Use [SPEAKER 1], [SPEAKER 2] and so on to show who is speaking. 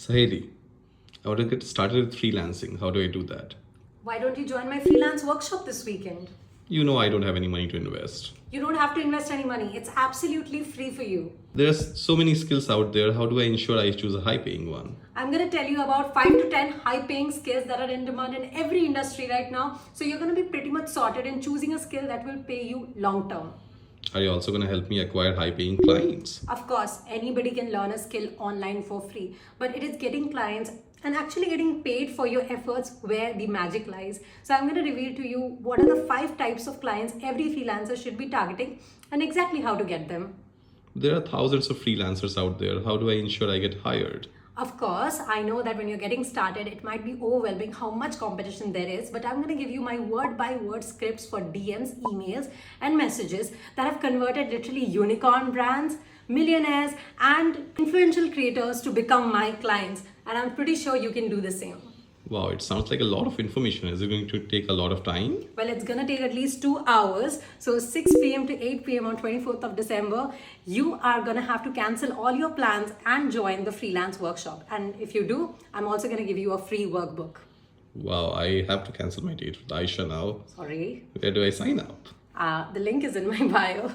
[SPEAKER 1] Saheli, I want to get started with freelancing. How do I do that?
[SPEAKER 2] Why don't you join my freelance workshop this weekend?
[SPEAKER 1] You know I don't have any money to invest.
[SPEAKER 2] You don't have to invest any money. It's absolutely free for you.
[SPEAKER 1] There's so many skills out there. How do I ensure I choose a high paying one?
[SPEAKER 2] I'm going to tell you about 5 to 10 high paying skills that are in demand in every industry right now. So you're going to be pretty much sorted in choosing a skill that will pay you long term.
[SPEAKER 1] Are you also going to help me acquire high paying clients?
[SPEAKER 2] Of course, anybody can learn a skill online for free, but it is getting clients and actually getting paid for your efforts where the magic lies. So I'm going to reveal to you what are the 5 types of clients every freelancer should be targeting and exactly how to get them.
[SPEAKER 1] There are thousands of freelancers out there. How do I ensure I get hired?
[SPEAKER 2] Of course, I know that when you're getting started, it might be overwhelming how much competition there is, but I'm going to give you my word by word scripts for DMs, emails, and messages that have converted literally unicorn brands, millionaires, and influential creators to become my clients. And I'm pretty sure you can do the same.
[SPEAKER 1] Wow, it sounds like a lot of information. Is it going to take a lot of time?
[SPEAKER 2] Well, it's going to take at least 2 hours. So 6 p.m. to 8 p.m. on 24th of December, you are going to have to cancel all your plans and join the freelance workshop. And if you do, I'm also going to give you a free workbook.
[SPEAKER 1] Wow, I have to cancel my date with Aisha now.
[SPEAKER 2] Sorry.
[SPEAKER 1] Where do I sign up?
[SPEAKER 2] The link is in my bio.